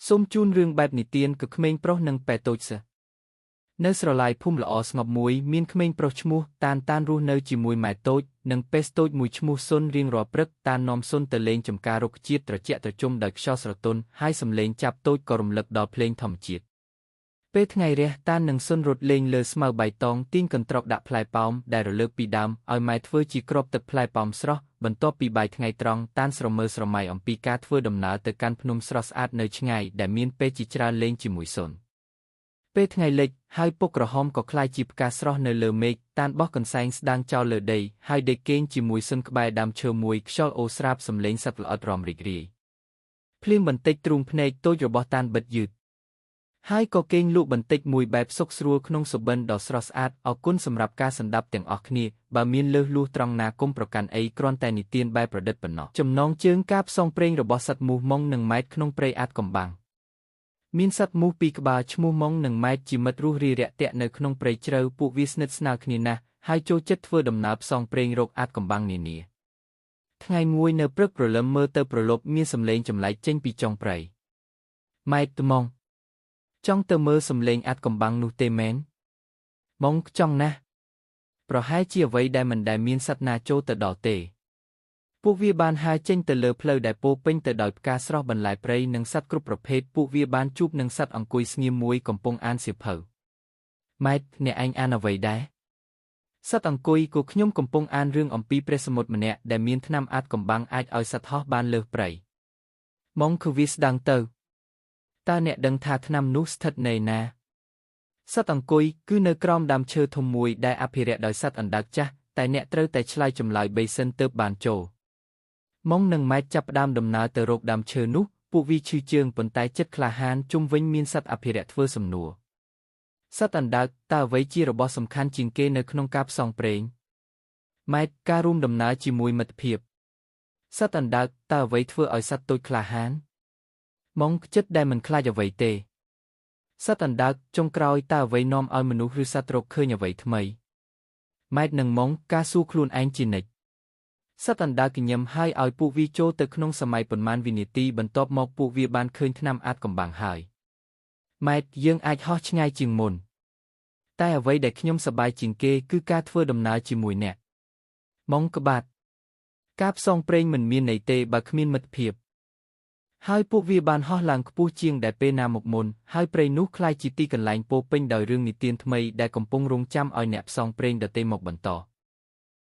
សូមជូនរឿងបែបនិទានគឺក្មេងប្រុសនិងប៉ែតូចសិស្សនៅស្រឡាយភូមិល្អស្ងប់មួយមានក្មេងប្រុសឈ្មោះតានរស់នៅជាមួយម៉ែតូចនិងប៉េសតូចមួយឈ្មោះសុនរៀងរាល់ព្រឹកតាននាំសុនទៅលេងចំការរុក្ខជាតិត្រជាក់ត្រជុំដោយខ្យល់ស្រទន់ហើយសំឡេងចាប់តូចក៏រំលឹកដល់ភ្លេងធម្មជាតិពេលថ្ងៃរះតាននិងសុនរត់លេងលើស្មៅបៃតងទាញកន្ត្រកដាក់ផ្លែប៉ោមដែលរលើកពីដើមឲ្យម៉ែធ្វើជាគ្រាប់ទឹកផ្លែប៉ោមស្រស់បន្ទាប់ពីបាយថ្ងៃត្រង់តានស្រមើស្រមៃអំពីការធ្វើដំណើរទៅកាន់ភ្នំស្រស់ស្អាតនៅឆ្ងាយដែលមានពេលជាច្រើនលេងជាមួយសុនពេលថ្ងៃលិចហើយពុកក្រហមក៏คล้ายជាផ្កាស្រស់នៅលើមេឃតានបោះកន្សែងស្ដាងចោលលើដីហើយដេកគេងជាមួយសុនក្បែរដើមឈើមួយខ្យល់អូស្រាបសំឡេងសត្វល្អិតរំរីករាយភ្លៀងបន្តិចទ្រូងភ្នែកតូចរបស់តានបិទយឺតហើយក៏គេងលក់បន្តិចមួយបែបសុខស្រួលក្នុងសុបិនដ៏ស្រស់ស្អាតអរគុណសម្រាប់ការសន្តាប់ទាំងអស់គ្នាបើមានលើសលួសត្រង់ណាគុំប្រកាន់អីគ្រាន់តែនិទានបែបប្រឌិតប៉ុណ្ណោះចំណងជើងការផ្សងព្រេងរបស់សត្វមូសម៉ុងនិងម៉ែតក្នុងព្រៃអាតកំបាំងមានសត្វមូសពីរក្បាលឈ្មោះម៉ុងនិងម៉ែតជាមិត្តរស់រាយរាក់ទាក់នៅក្នុងព្រៃជ្រៅពួកវាស្និទ្ធស្នាលគ្នាណាស់ហើយចូលចិត្តធ្វើដំណើរផ្សងព្រេងរកអាតកំបាំងនានាថ្ងៃមួយនៅព្រឹកព្រលឹមមើលទៅប្រលប់មានសំឡេងចម្លែកចេញពីចុងព្រៃម៉ែតម៉ុងចង់ទៅមើលសំឡេងអាតកំបាំងនោះទេមែនម៉ុងចង់ណាស់ប្រហែលជាអ្វីដែលមិនដែលមានសត្វណាចូលទៅដល់ទេពួកវាបានហើរចេញទៅលើផ្លូវដែលពោពេញទៅដោយផ្កាស្រស់បន្លែព្រៃនិងសត្វគ្រប់ប្រភេទពួកវាបានជួបនឹងសត្វអង្គុយស្ងៀមមួយកំពុងអានសៀវភៅម៉ែតអ្នកឯងអានអ្វីដែរសត្វអង្គុយក៏ខ្ញុំកំពុងអានរឿងអំពីព្រះសមុទ្រម្នាក់ដែលមានថ្នាំអាតកំបាំងអាចឲ្យសត្វហោះបានលើសព្រៃម៉ុងគឺវាស្ដាងទៅតើអ្នកដឹងថាថ្នាំនោះស្ថិតនៅណាសត្វអង្គុយគឺនៅក្រោមដើមឈើធំមួយដែលអភិរក្សដោយសត្វអណ្ដើកចាស់តែអ្នកត្រូវតែឆ្លើយចម្លើយ3សិនទើបបានចូលម៉ុងនិងម៉ែតចាប់ផ្ដើមដំណើរទៅរកដើមឈើនោះពួកវាឈឺជើងប៉ុន្តែចិត្តក្លាហានជុំវិញមានសត្វអភិរក្សធ្វើសំណួរសត្វអណ្ដើកតើអ្វីជារបស់សំខាន់ជាងគេនៅក្នុងការផ្សងព្រេងម៉ែតការរួមដំណើរជាមួយមិត្តភាពសត្វអណ្ដើកតើអ្វីធ្វើឲ្យសត្វតូចក្លាហានម៉ុងចិត្តដែលមិនខ្លាចអ្វីទេសត្វអណ្ដើកចុងក្រោយតើអ្វីនាំឲ្យមនុស្សឬសត្វរកឃើញអ្វីថ្មីម៉ែតនិងម៉ុងការសួរខ្លួនឯងជានិច្ចសត្វអណ្ដើកញញឹមហើយឲ្យពួកវាចូលទៅក្នុងសម័យប៉ុន្មានវិនាទីបន្ទាប់មកពួកវាបានឃើញថ្នាំអាតកំបាំងហើយម៉ែតយើងអាចហោះឆ្ងាយជាងមុនតែអ្វីដែលខ្ញុំសប្បាយជាងគេគឺការធ្វើដំណើរជាមួយអ្នកម៉ុងក្បាត់ការផ្សងព្រេងមិនមានន័យទេបើគ្មានមិត្តភាពហើយពួកវាបានហោះឡើងខ្ពស់ជាងដែលពេលណាមកមុនហើយព្រៃនោះคล้ายជាទីកន្លែងពោពេញដោយរឿងនិទានថ្មីដែលកំពុងរង់ចាំឲ្យអ្នកផ្សងព្រេងដទៃមកបន្ត